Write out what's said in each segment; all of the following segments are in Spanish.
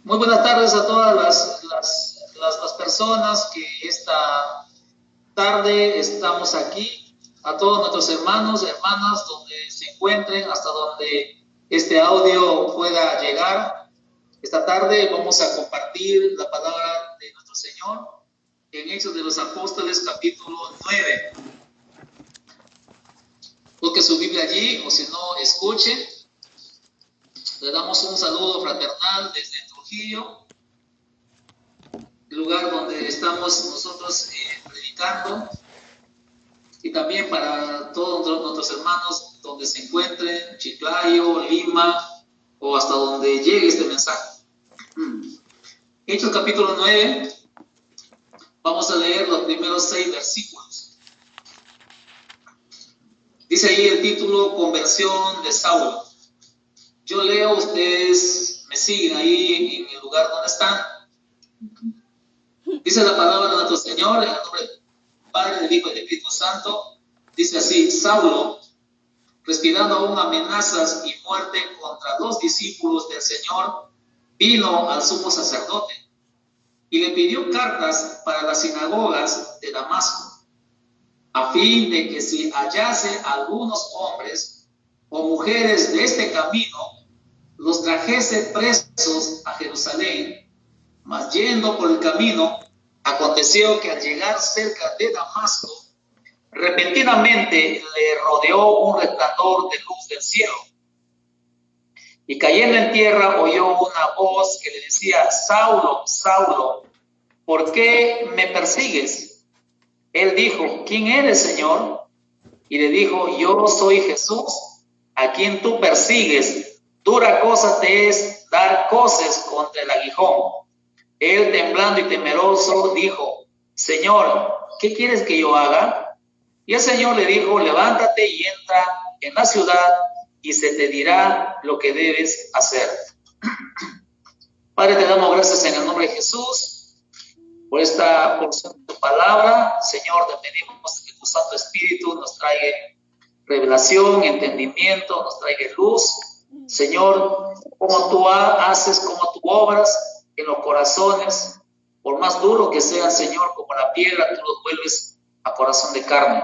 Muy buenas tardes a todas las personas que esta tarde estamos aquí, a todos nuestros hermanos y hermanas donde se encuentren, hasta donde este audio pueda llegar. Esta tarde vamos a compartir la palabra de nuestro Señor en Hechos de los Apóstoles, capítulo 9. Busque su Biblia allí, o si no, escuche. Le damos un saludo fraternal desde Trujillo, el lugar donde estamos nosotros predicando, y también para todos nuestros hermanos donde se encuentren, Chiclayo, Lima, o hasta donde llegue este mensaje. Hechos capítulo 9, vamos a leer los primeros 6 versículos. Dice ahí el título, Conversión de Saulo. Yo leo, ustedes me siguen ahí en el lugar donde están. Dice la palabra de nuestro Señor, en el nombre del Padre, del Hijo y del Espíritu Santo. Dice así: Saulo, respirando aún amenazas y muerte contra los discípulos del Señor, vino al sumo sacerdote y le pidió cartas para las sinagogas de Damasco, a fin de que si hallase algunos hombres o mujeres de este camino, los trajese presos a Jerusalén. Mas yendo por el camino, aconteció que al llegar cerca de Damasco, repentinamente le rodeó un resplandor de luz del cielo. Y cayendo en tierra oyó una voz que le decía: Saulo, Saulo, ¿por qué me persigues? Él dijo: ¿Quién eres, Señor? Y le dijo: Yo soy Jesús, a quien tú persigues. Dura cosa te es dar coces contra el aguijón. Él, temblando y temeroso, dijo: Señor, ¿qué quieres que yo haga? Y el Señor le dijo: levántate y entra en la ciudad, y se te dirá lo que debes hacer. Padre, te damos gracias en el nombre de Jesús por esta porción de tu palabra. Señor, te pedimos que tu Santo Espíritu nos traiga revelación, entendimiento, nos traiga luz. Señor, como tú haces, como tú obras en los corazones, por más duro que sean, Señor, como la piedra, tú los vuelves a corazón de carne.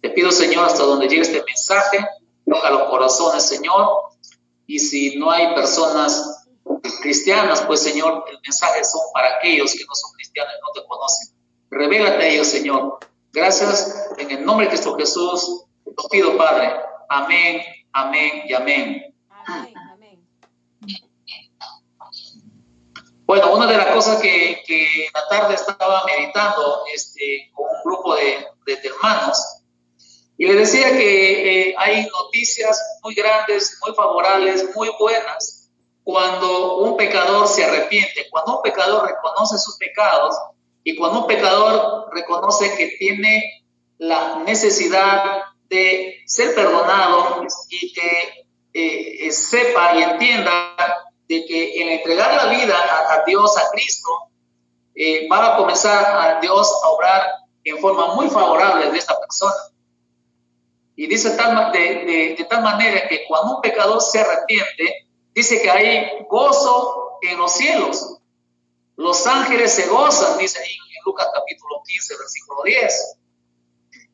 Te pido, Señor, hasta donde llegue este mensaje, toca los corazones, Señor, y si no hay personas cristianas, pues, Señor, el mensaje son para aquellos que no son cristianos y no te conocen. Revélate a ellos, Señor. Gracias, en el nombre de Cristo Jesús, te pido, Padre. Amén, amén y amén. Amén, amén. Bueno, una de las cosas que en la tarde estaba meditando con un grupo de hermanos, y le decía que hay noticias muy grandes, muy favorables, muy buenas, cuando un pecador se arrepiente, cuando un pecador reconoce sus pecados, y cuando un pecador reconoce que tiene la necesidad de ser perdonado y que sepa y entienda de que en entregar la vida a Dios, a Cristo, va a comenzar a Dios a obrar en forma muy favorable de esta persona. Y dice de tal manera que cuando un pecador se arrepiente, dice que hay gozo en los cielos. Los ángeles se gozan, dice ahí en Lucas capítulo 15, versículo 10.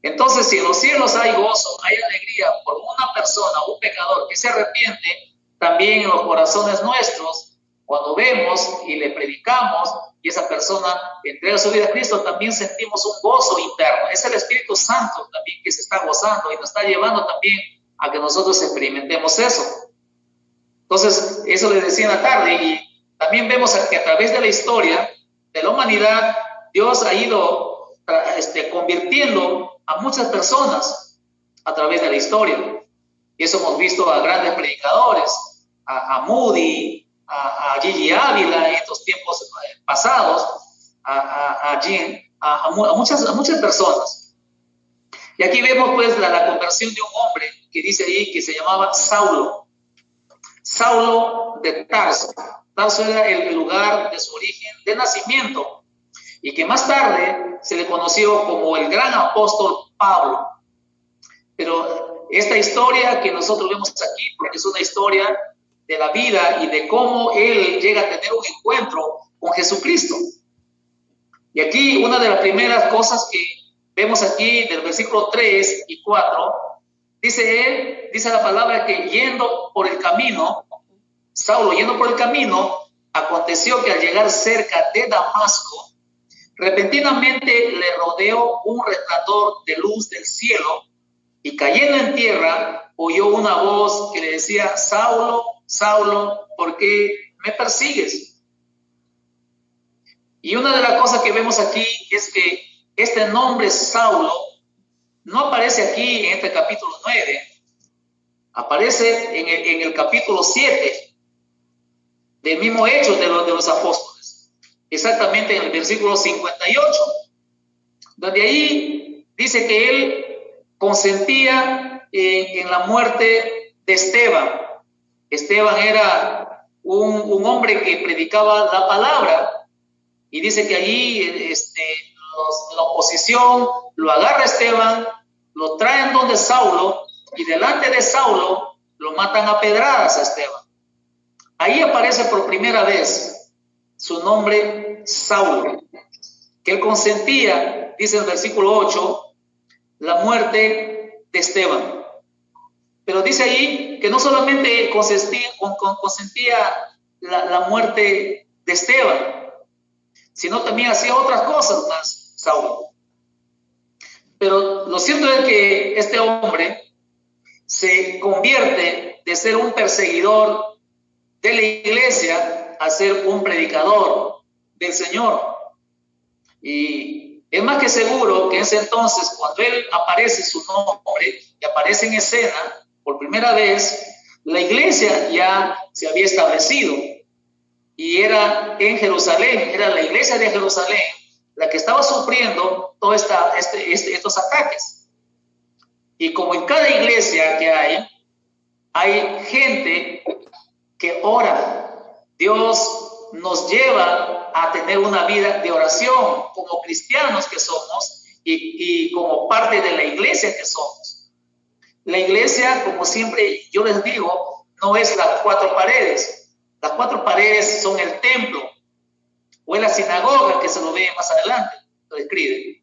Entonces, si en los cielos hay gozo, hay alegría por una persona, un pecador que se arrepiente, también en los corazones nuestros, cuando vemos y le predicamos y esa persona entrega su vida a Cristo, también sentimos un gozo interno. Es el Espíritu Santo también que se está gozando y nos está llevando también a que nosotros experimentemos eso. Entonces, eso les decía en la tarde, y también vemos que a través de la historia de la humanidad, Dios ha ido convirtiendo a muchas personas a través de la historia. Y eso hemos visto a grandes predicadores, a Moody, a Gigi Ávila en estos tiempos pasados, a muchas personas. Y aquí vemos pues la conversión de un hombre que dice ahí que se llamaba Saulo. Saulo de Tarso. Tarso era el lugar de su origen, de nacimiento, y que más tarde se le conoció como el gran apóstol Pablo. Pero esta historia que nosotros vemos aquí, porque es una historia de la vida y de cómo él llega a tener un encuentro con Jesucristo. Y aquí una de las primeras cosas que vemos aquí del versículo 3 y 4, dice la palabra que yendo por el camino, Saulo yendo por el camino, aconteció que al llegar cerca de Damasco, repentinamente le rodeó un resplandor de luz del cielo y cayendo en tierra oyó una voz que le decía: Saulo, Saulo, ¿por qué me persigues? Y una de las cosas que vemos aquí es que este nombre Saulo no aparece aquí en este capítulo 9, aparece en el capítulo 7 del mismo Hechos de los Apóstoles, exactamente en el versículo 58, donde ahí dice que él consentía en la muerte de Esteban. Esteban era un hombre que predicaba la palabra, y dice que allí la oposición lo agarra a Esteban, lo traen donde Saulo, y delante de Saulo lo matan a pedradas a Esteban. Ahí aparece por primera vez su nombre Saulo, que él consentía, dice el versículo 8, la muerte de Esteban. Pero dice ahí que no solamente consentía la muerte de Esteban, sino también hacía otras cosas más, Saulo. Pero lo cierto es que este hombre se convierte de ser un perseguidor de la iglesia a ser un predicador del Señor. Y es más que seguro que en ese entonces, cuando él aparece su nombre y aparece en escena por primera vez, la iglesia ya se había establecido. Y era en Jerusalén, era la iglesia de Jerusalén la que estaba sufriendo todos estos ataques. Y como en cada iglesia que hay gente que ora. Dios nos lleva a tener una vida de oración como cristianos que somos y como parte de la iglesia que somos. La iglesia, como siempre yo les digo, no es las cuatro paredes. Las cuatro paredes son el templo o es la sinagoga, que se lo ve más adelante, lo describe.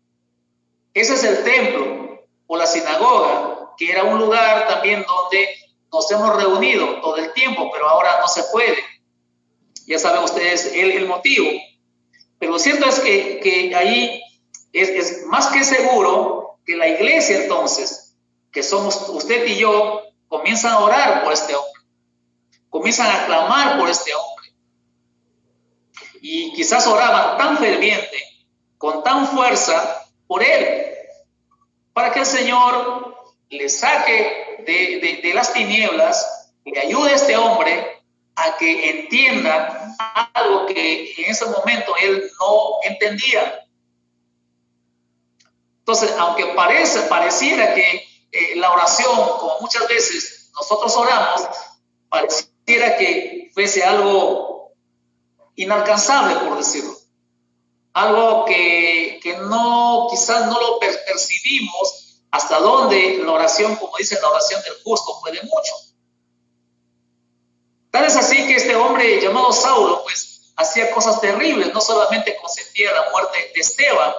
Ese es el templo o la sinagoga, que era un lugar también donde nos hemos reunido todo el tiempo, pero ahora no se puede. Ya saben ustedes el motivo. Pero lo cierto es que ahí es más que seguro que la iglesia entonces, que somos usted y yo, comienzan a orar por este hombre. Comienzan a clamar por este hombre. Y quizás oraban tan ferviente, con tan fuerza, por él, para que el Señor le saque de las tinieblas, le ayude a este hombre a que entienda algo que en ese momento él no entendía. Entonces, aunque pareciera que la oración, como muchas veces nosotros oramos, pareciera que fuese algo inalcanzable, por decirlo. Algo que no, quizás no lo percibimos hasta donde la oración, como dice la oración del justo, puede mucho. Tal es así que este hombre llamado Saulo, pues, hacía cosas terribles, no solamente consentía la muerte de Esteban.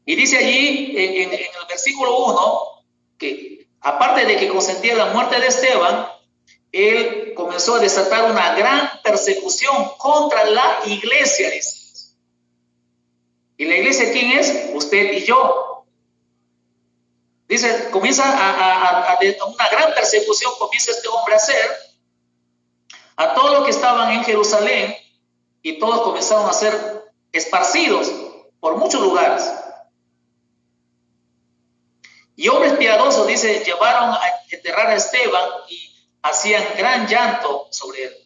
Y dice allí en el versículo 1 que aparte de que consentía la muerte de Esteban, él comenzó a desatar una gran persecución contra la iglesia. ¿Y la iglesia quién es? Usted y yo. Dice, comienza a una gran persecución, comienza este hombre a hacer a todos los que estaban en Jerusalén, y todos comenzaron a ser esparcidos por muchos lugares. Y hombres piadosos, dice, llevaron a enterrar a Esteban y hacían gran llanto sobre él.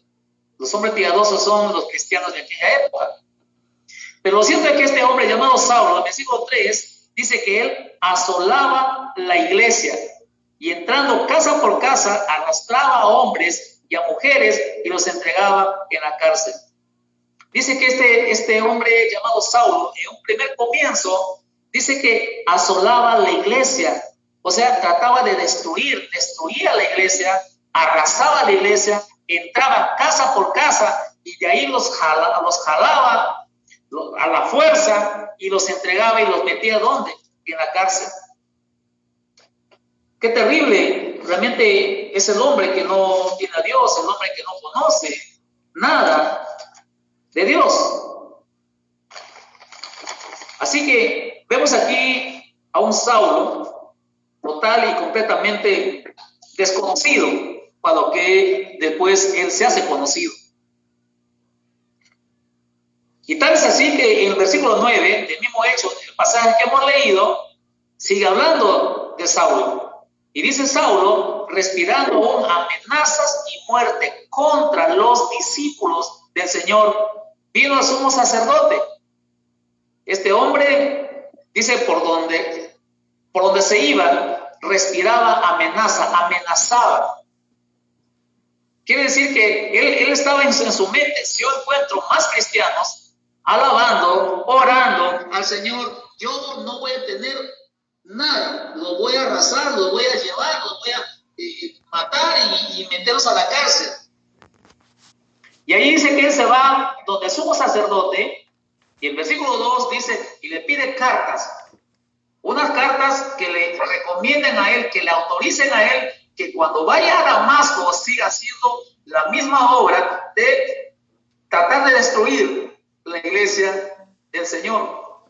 Los hombres piadosos son los cristianos de aquella época. Pero lo cierto es que este hombre llamado Saulo, en el versículo 3, dice que él asolaba la iglesia y entrando casa por casa arrastraba a hombres y a mujeres y los entregaba en la cárcel. Dice que este hombre llamado Saulo, en un primer comienzo, dice que asolaba la iglesia, o sea, trataba de destruía la iglesia arrasaba la iglesia, entraba casa por casa y de ahí los jalaba a la fuerza y los entregaba y los metía ¿dónde? En la cárcel. Qué terrible, realmente es el hombre que no tiene a Dios, el hombre que no conoce nada de Dios. Así que vemos aquí a un Saulo total y completamente desconocido, para lo que después él se hace conocido. Y tal es así que en el versículo 9 del mismo hecho, el pasaje que hemos leído, sigue hablando de Saulo. Y dice Saulo, respirando aún amenazas y muerte contra los discípulos del Señor, vino al sumo sacerdote. Este hombre, dice, por donde se iba, respiraba amenaza, amenazaba. Quiere decir que él estaba en su mente. Si yo encuentro más cristianos alabando, orando al Señor, yo no voy a tener nada. Los voy a arrasar, los voy a llevar, los voy a matar y meterlos a la cárcel. Y ahí dice que él se va donde el sumo sacerdote, y el versículo 2 dice, y le pide cartas. Unas cartas que le recomienden a él, que le autoricen a él, que cuando vaya a Damasco siga haciendo la misma obra de tratar de destruir la iglesia del Señor.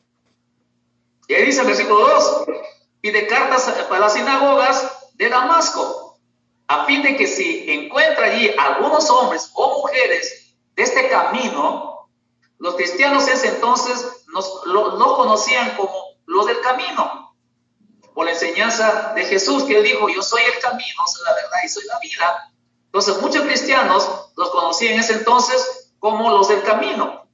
Y ahí dice el versículo 2, pide cartas para las sinagogas de Damasco, a fin de que si encuentra allí algunos hombres o mujeres de este camino, los cristianos en ese entonces no conocían como los del camino, por la enseñanza de Jesús, que él dijo, yo soy el camino, soy la verdad y soy la vida. Entonces muchos cristianos los conocían en ese entonces como los del camino.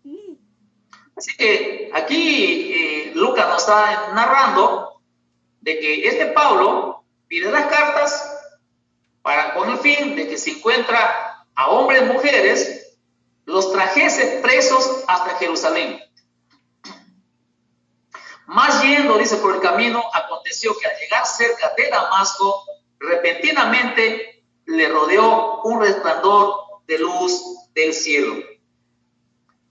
Así que aquí Lucas nos está narrando de que este Pablo pide las cartas con el fin de que si encuentra a hombres y mujeres, los trajese presos hasta Jerusalén. Más yendo, dice, por el camino, aconteció que al llegar cerca de Damasco, repentinamente le rodeó un resplandor de luz del cielo.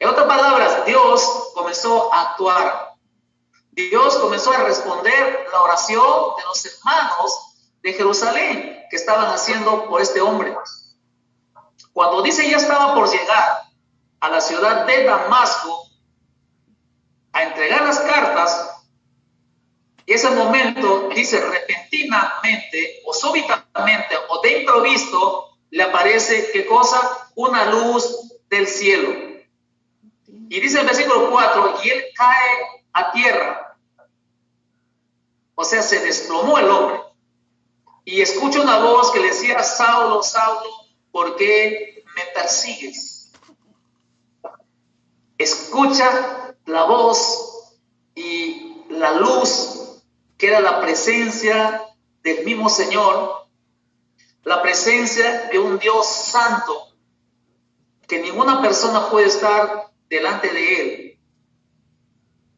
En otras palabras, Dios comenzó a actuar. Dios comenzó a responder la oración de los hermanos de Jerusalén que estaban haciendo por este hombre. Cuando dice ya estaba por llegar a la ciudad de Damasco a entregar las cartas, y ese momento, dice, repentinamente o súbitamente o de improviso, le aparece, ¿qué cosa? Una luz del cielo. Y dice el versículo 4, y él cae a tierra. O sea, se desplomó el hombre. Y escucha una voz que le decía, Saulo, Saulo, ¿por qué me persigues? Escucha la voz y la luz, que era la presencia del mismo Señor, la presencia de un Dios santo, que ninguna persona puede estar delante de él.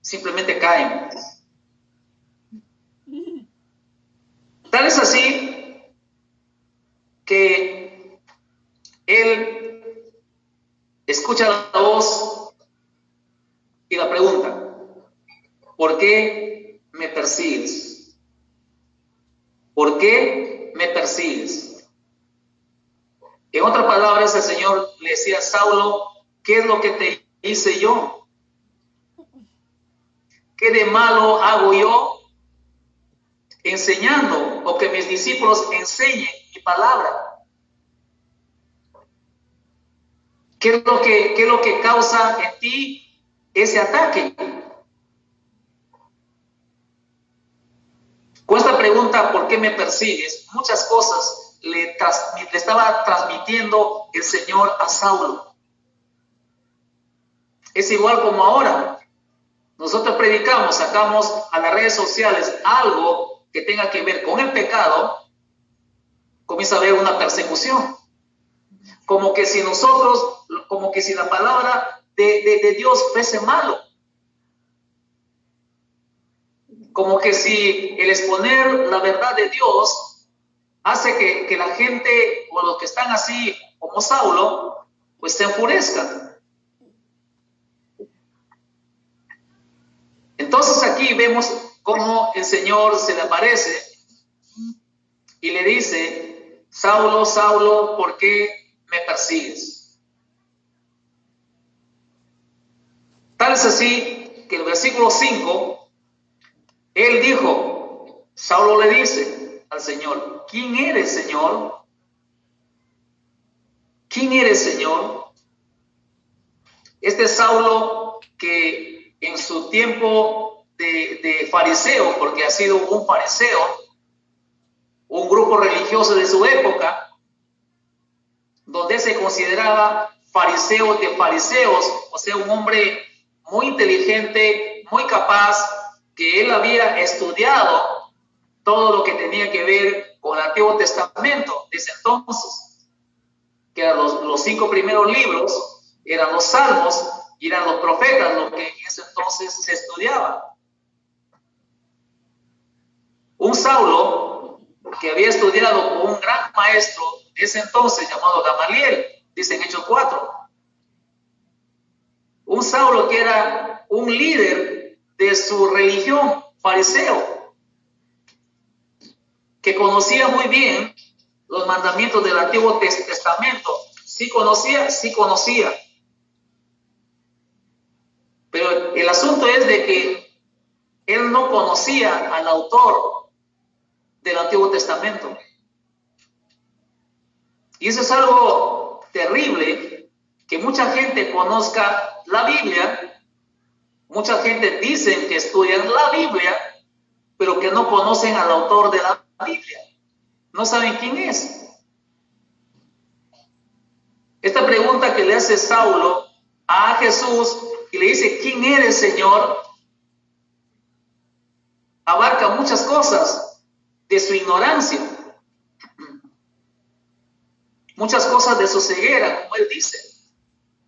Simplemente caen. Tal es así que él escucha la voz y la pregunta, ¿por qué me persigues? ¿Por qué me persigues? En otras palabras, el Señor le decía a Saulo, ¿qué es lo que te hice yo? ¿Qué de malo hago yo enseñando o que mis discípulos enseñen mi palabra? ¿Qué es lo que causa en ti ese ataque? Con esta pregunta, ¿por qué me persigues? Muchas cosas le estaba transmitiendo el Señor a Saulo. Es igual como ahora. Nosotros predicamos, sacamos a las redes sociales algo que tenga que ver con el pecado, comienza a haber una persecución. Como que si la palabra de Dios fuese malo. Como que si el exponer la verdad de Dios hace que la gente o los que están así como Saulo, pues se enfurezcan. Entonces aquí vemos cómo el Señor se le aparece y le dice: Saulo, Saulo, ¿por qué me persigues? Tal es así que el versículo 5, él dijo, Saulo le dice al Señor: ¿quién eres, Señor? ¿Quién eres, Señor? Este Saulo, que en su tiempo de fariseo, porque ha sido un fariseo, un grupo religioso de su época, donde se consideraba fariseo de fariseos, o sea, un hombre muy inteligente, muy capaz, que él había estudiado todo lo que tenía que ver con el Antiguo Testamento desde entonces, que eran los 5 primeros libros, eran los salmos y eran los profetas, lo que en ese entonces se estudiaba. Un Saulo que había estudiado con un gran maestro de ese entonces llamado Gamaliel, dice en Hechos 4. Un Saulo que era un líder de su religión, fariseo, que conocía muy bien los mandamientos del Antiguo Testamento. Sí conocía, sí conocía. Pero el asunto es de que él no conocía al autor del Antiguo Testamento. Y eso es algo terrible, que mucha gente conozca la Biblia, mucha gente dice que estudian la Biblia, pero que no conocen al autor de la Biblia. No saben quién es. Esta pregunta que le hace Saulo a Jesús y le dice: ¿quién eres, Señor?, abarca muchas cosas de su ignorancia, muchas cosas de su ceguera, como él dice,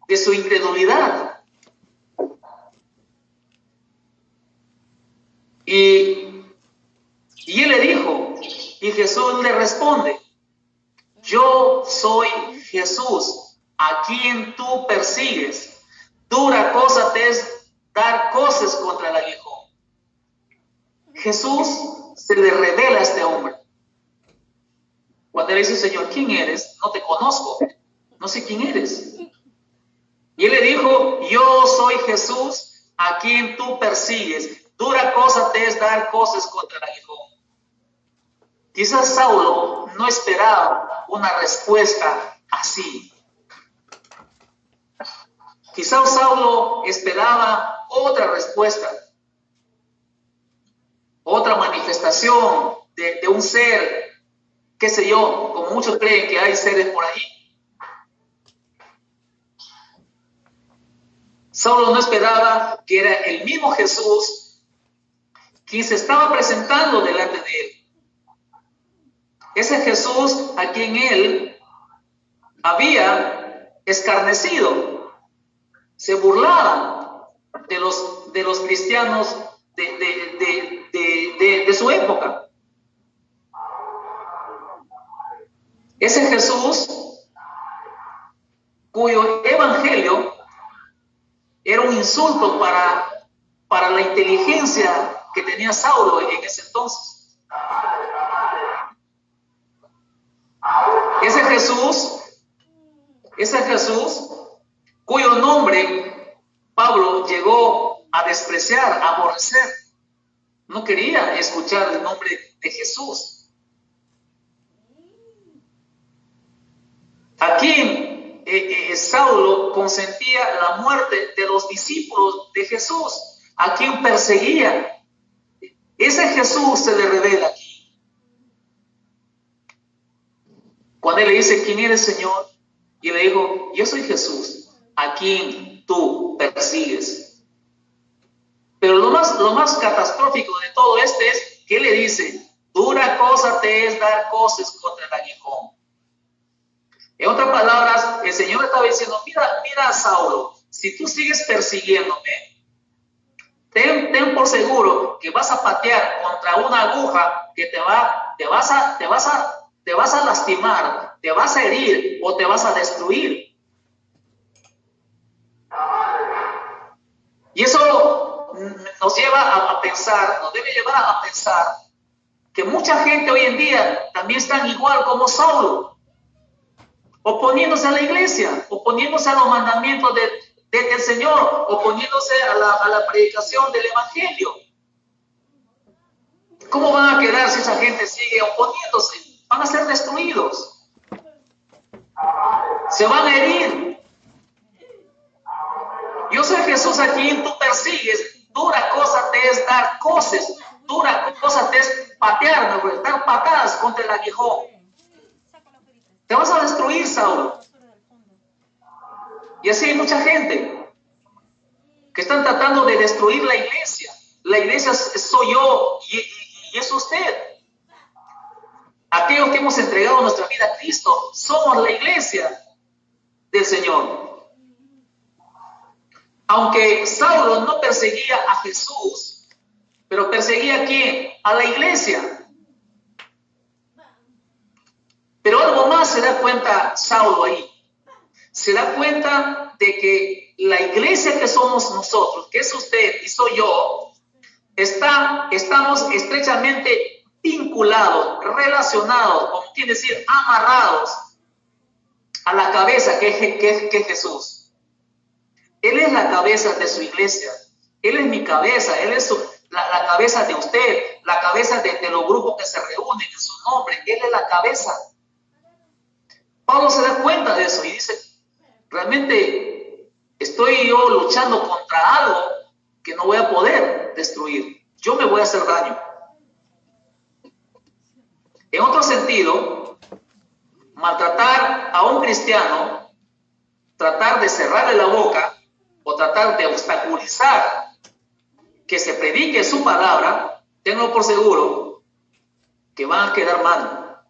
de su incredulidad. Y él le dijo, y Jesús le responde: yo soy Jesús, a quien tú persigues. Dura cosa te es dar cosas contra el aguijón. Jesús se le revela a este hombre. Cuando le dice: Señor, ¿quién eres? No te conozco, no sé quién eres. Y él le dijo: yo soy Jesús, a quien tú persigues. Dura cosa te es dar cosas contra el aguijón. Quizás Saulo no esperaba una respuesta así. Quizás Saulo esperaba otra respuesta, otra manifestación de un ser, qué sé yo, como muchos creen que hay seres por ahí. Saulo no esperaba que era el mismo Jesús quien se estaba presentando delante de él. Ese Jesús a quien él había escarnecido, se burlaba de los cristianos de su época. Ese Jesús cuyo evangelio era un insulto para la inteligencia que tenía Saulo en ese entonces. Ese Jesús cuyo nombre Pablo llegó a despreciar, a aborrecer. No quería escuchar el nombre de Jesús. A quien Saulo consentía la muerte de los discípulos de Jesús, a quien perseguía. Ese Jesús se le revela aquí. Cuando él le dice: ¿quién eres, Señor? Y le dijo: yo soy Jesús, a quien tú persigues. Pero lo más catastrófico de todo es que él le dice: dura cosa te es dar cosas contra el aguijón. En otras palabras, el Señor estaba diciendo: mira, Saulo, si tú sigues persiguiéndome, ten por seguro que vas a patear contra una aguja que te va te vas a lastimar, te vas a herir o te vas a destruir. Y eso nos lleva a pensar, nos debe llevar a pensar que mucha gente hoy en día también están igual como Saulo, oponiéndose a la iglesia, oponiéndose a los mandamientos del Señor, oponiéndose a la predicación del Evangelio. ¿Cómo van a quedar si esa gente sigue oponiéndose? Van a ser destruidos. Se van a herir. Yo soy Jesús a quien tú persigues. Dura cosa te es dar coces. Dura cosa te es patear, dar patadas contra el aguijón. Te vas a destruir, Saulo. Y así hay mucha gente que están tratando de destruir la iglesia. La iglesia soy yo y es usted. Aquellos que hemos entregado nuestra vida a Cristo, somos la iglesia del Señor. Aunque Saulo no perseguía a Jesús, pero perseguía ¿a quién? A la iglesia. Pero algo más se da cuenta Saulo ahí. Se da cuenta de que la iglesia que somos nosotros, que es usted y soy yo, estamos estrechamente vinculados, relacionados, como quiere decir, amarrados a la cabeza que es Jesús. Él es la cabeza de su iglesia. Él es mi cabeza. Él es la cabeza de usted, la cabeza de los grupos que se reúnen en su nombre. Él es la cabeza. Pablo se da cuenta de eso y dice, realmente estoy yo luchando contra algo que no voy a poder destruir. Yo me voy a hacer daño. En otro sentido, maltratar a un cristiano, tratar de cerrarle la boca o tratar de obstaculizar que se predique su palabra, tengo por seguro que van a quedar mal.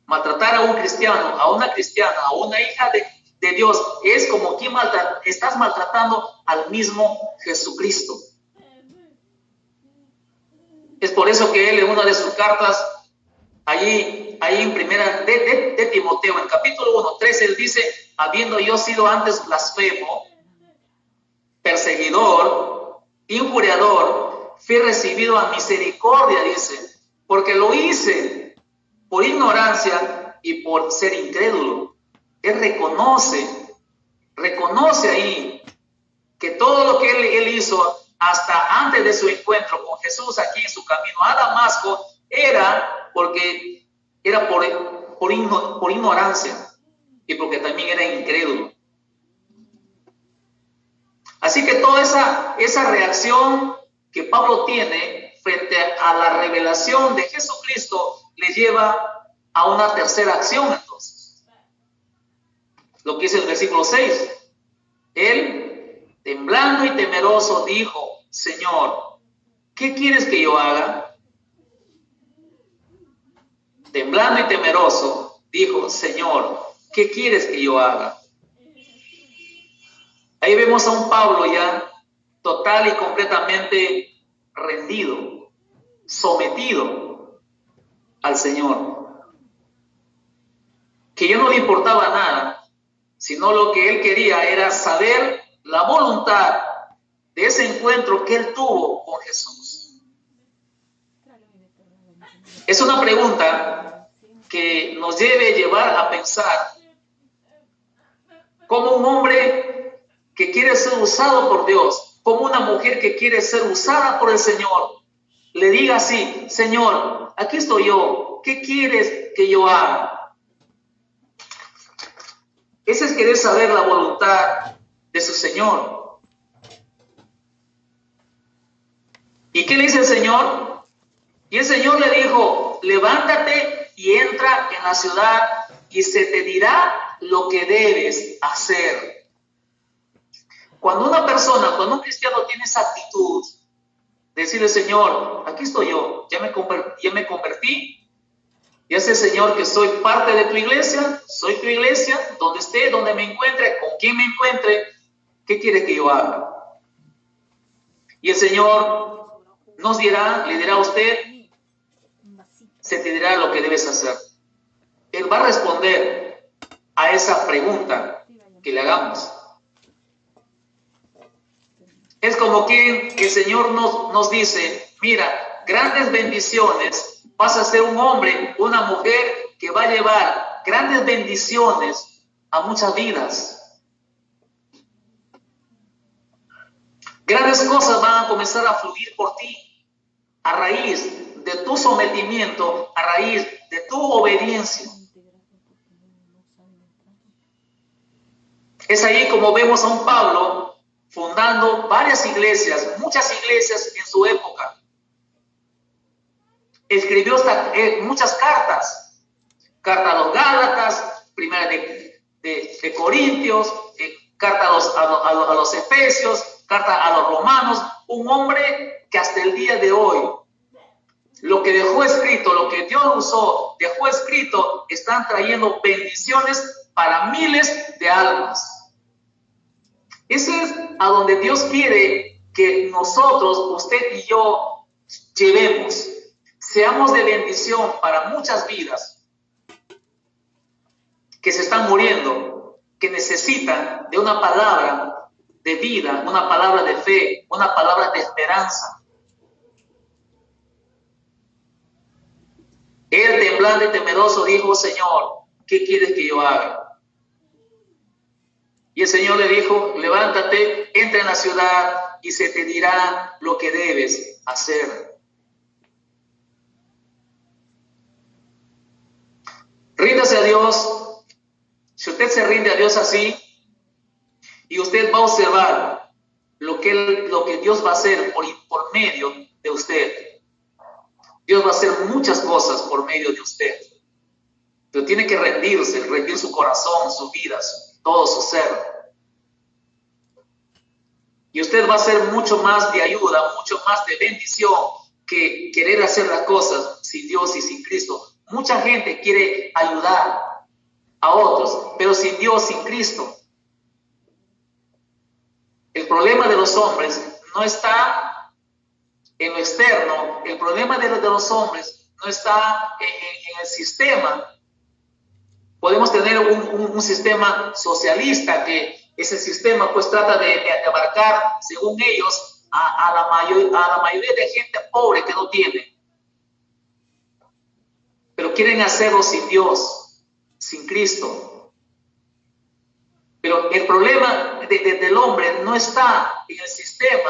Maltratar a un cristiano, a una cristiana, a una hija de Dios, es como que estás maltratando al mismo Jesucristo. Es por eso que él en una de sus cartas, allí en primera de Timoteo, en capítulo 1, 13, él dice, habiendo yo sido antes blasfemo, perseguidor, injuriador, fui recibido a misericordia, dice, porque lo hice por ignorancia y por ser incrédulo. Él reconoce ahí que todo lo que él hizo hasta antes de su encuentro con Jesús aquí en su camino a Damasco era porque era por ignorancia y porque también era incrédulo. Así que toda esa reacción que Pablo tiene frente a la revelación de Jesucristo le lleva a una tercera acción entonces. Lo que dice el versículo 6. Él, temblando y temeroso, dijo, Señor, ¿qué quieres que yo haga? Temblando y temeroso, dijo, Señor, ¿qué quieres que yo haga? Ahí vemos a un Pablo ya total y completamente rendido, sometido al Señor. Que ya no le importaba nada, sino lo que él quería era saber la voluntad de ese encuentro que él tuvo con Jesús. Es una pregunta que nos debe llevar a pensar cómo un hombre que quiere ser usado por Dios, como una mujer que quiere ser usada por el Señor, le diga así, Señor, aquí estoy yo, ¿qué quieres que yo haga? Ese es querer saber la voluntad de su Señor. ¿Y qué le dice el Señor? Y el Señor le dijo, levántate y entra en la ciudad y se te dirá lo que debes hacer. Cuando un cristiano tiene esa actitud de decirle, Señor, aquí estoy yo, ya me convertí, ya sé, Señor, que soy parte de tu iglesia, soy tu iglesia, donde esté, donde me encuentre, con quien me encuentre, ¿qué quiere que yo haga? Y el Señor le dirá a usted, se te dirá lo que debes hacer. Él va a responder a esa pregunta que le hagamos. Es como que el Señor nos dice, mira, grandes bendiciones, vas a ser un hombre, una mujer que va a llevar grandes bendiciones a muchas vidas. Grandes cosas van a comenzar a fluir por ti a raíz de tu sometimiento, a raíz de tu obediencia. Es ahí como vemos a un Pablo fundando varias iglesias, muchas iglesias en su época. Escribió muchas cartas, carta a los Gálatas, primera de Corintios, carta a los Efesios, carta a los Romanos, un hombre que hasta el día de hoy, lo que dejó escrito, lo que Dios usó, dejó escrito, están trayendo bendiciones para miles de almas. Ese es a donde Dios quiere que nosotros, usted y yo, llevemos. Seamos de bendición para muchas vidas que se están muriendo, que necesitan de una palabra de vida, una palabra de fe, una palabra de esperanza. Él, temblando y temeroso, dijo: Señor, ¿qué quieres que yo haga? Y el Señor le dijo: levántate, entra en la ciudad y se te dirá lo que debes hacer. Ríndase a Dios. Si usted se rinde a Dios así, y usted va a observar lo que Dios va a hacer por medio de usted. Dios va a hacer muchas cosas por medio de usted. Pero tiene que rendirse, rendir su corazón, su vida, todo su ser. Y usted va a ser mucho más de ayuda, mucho más de bendición que querer hacer las cosas sin Dios y sin Cristo. Mucha gente quiere ayudar a otros, pero sin Dios, sin Cristo. El problema de los hombres no está en lo externo, el problema de los hombres no está en el sistema. Podemos tener un sistema socialista que ese sistema pues trata de abarcar, según ellos, a la mayoría de gente pobre que no tiene. Pero quieren hacerlo sin Dios, sin Cristo. Pero el problema del hombre no está en el sistema.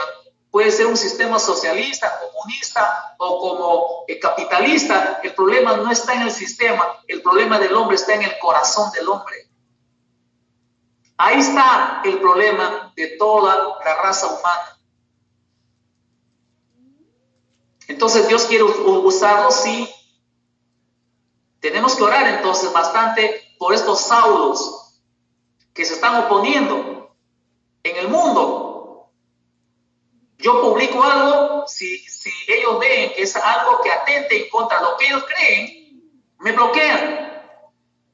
Puede ser un sistema socialista, comunista o como capitalista. El problema no está en el sistema. El problema del hombre está en el corazón del hombre. Ahí está el problema de toda la raza humana. Entonces Dios quiere usarlo, sí. Tenemos que orar entonces bastante por estos Saulos que se están oponiendo en el mundo. Yo publico algo, si ellos ven que es algo que atente en contra de lo que ellos creen, me bloquean,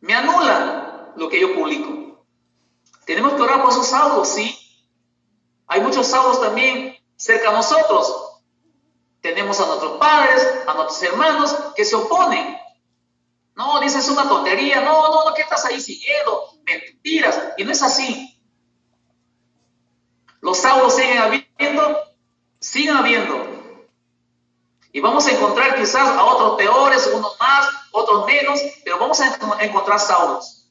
me anulan lo que yo publico. Tenemos que orar por esos Saulos, sí. Hay muchos Saulos también cerca de nosotros. Tenemos a nuestros padres, a nuestros hermanos que se oponen. No, dices una tontería. No, ¿qué estás ahí siguiendo? Mentiras. Y no es así. Los Saulos siguen habiendo. Y vamos a encontrar quizás a otros peores, unos más, otros menos, pero vamos a encontrar Saulos.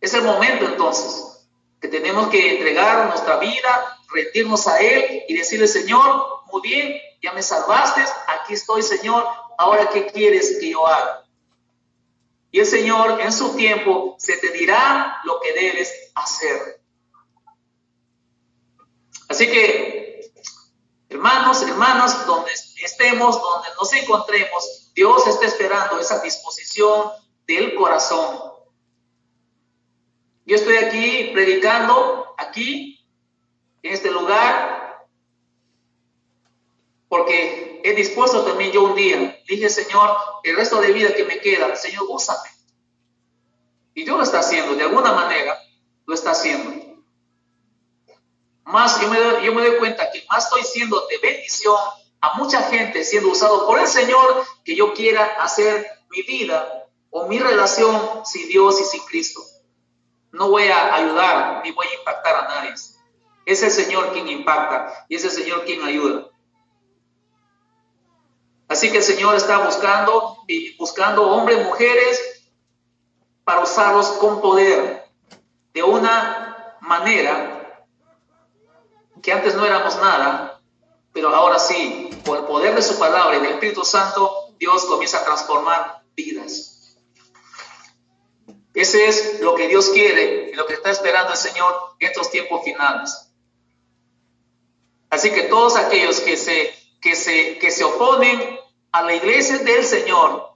Es el momento entonces que tenemos que entregar nuestra vida, rendirnos a Él y decirle: Señor, muy bien, ya me salvaste, aquí estoy, Señor, ahora ¿qué quieres que yo haga? Y el Señor en su tiempo se te dirá lo que debes hacer. Así que, hermanos, hermanas, donde estemos, donde nos encontremos, Dios está esperando esa disposición del corazón. Yo estoy aquí predicando, aquí, en este lugar, porque he dispuesto también yo un día. Dije: Señor, el resto de vida que me queda, Señor, úsame. Y Dios lo está haciendo, de alguna manera lo está haciendo. Más yo me doy cuenta que más estoy siendo de bendición a mucha gente siendo usado por el Señor que yo quiera hacer mi vida o mi relación sin Dios y sin Cristo. No voy a ayudar ni voy a impactar a nadie. Es el Señor quien impacta y es el Señor quien ayuda. Así que el Señor está buscando hombres, mujeres, para usarlos con poder, de una manera que antes no éramos nada, pero ahora sí, por el poder de su palabra y del Espíritu Santo, Dios comienza a transformar vidas. Ese es lo que Dios quiere y lo que está esperando el Señor en estos tiempos finales. Así que todos aquellos que se oponen a la iglesia del Señor,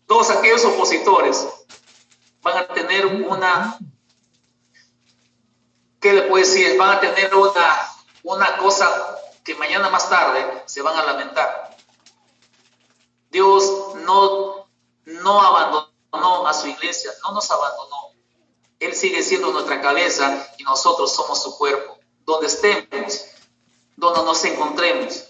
todos aquellos opositores, van a tener ¿qué le puedo decir? Van a tener una cosa que mañana más tarde se van a lamentar. Dios no abandonó a su iglesia, no nos abandonó. Él sigue siendo nuestra cabeza y nosotros somos su cuerpo. Donde estemos, donde nos encontremos,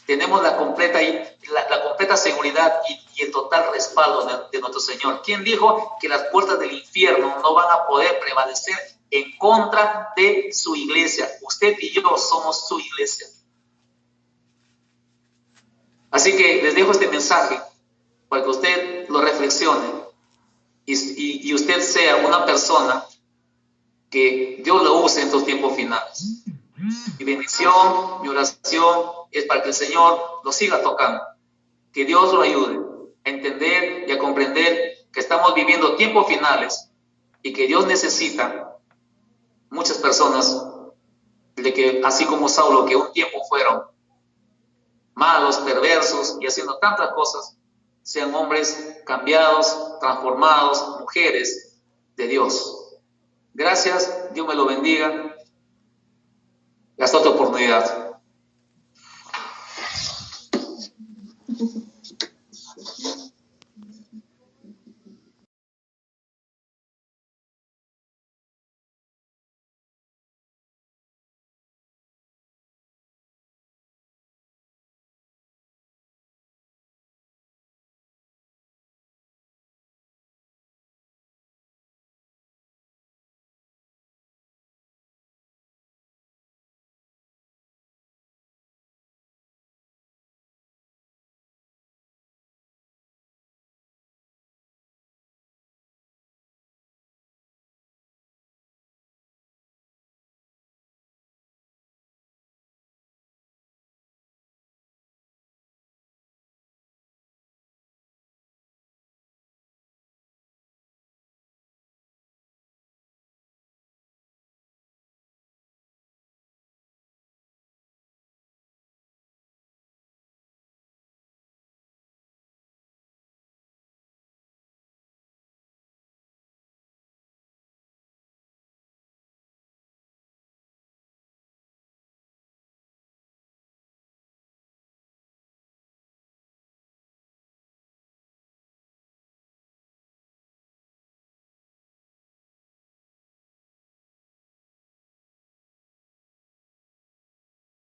tenemos la completa seguridad y el total respaldo de nuestro Señor. ¿Quién dijo que las puertas del infierno no van a poder prevalecer en contra de su iglesia? Usted y yo somos su iglesia. Así que les dejo este mensaje para que usted lo reflexione y usted sea una persona que Dios lo use en estos tiempos finales. Mi bendición, mi oración es para que el Señor lo siga tocando, que Dios lo ayude a entender y a comprender que estamos viviendo tiempos finales y que Dios necesita muchas personas de que, así como Saulo, que un tiempo fueron malos, perversos y haciendo tantas cosas, sean hombres cambiados, transformados, mujeres de Dios. Gracias, Dios me lo bendiga. Hasta otra oportunidad.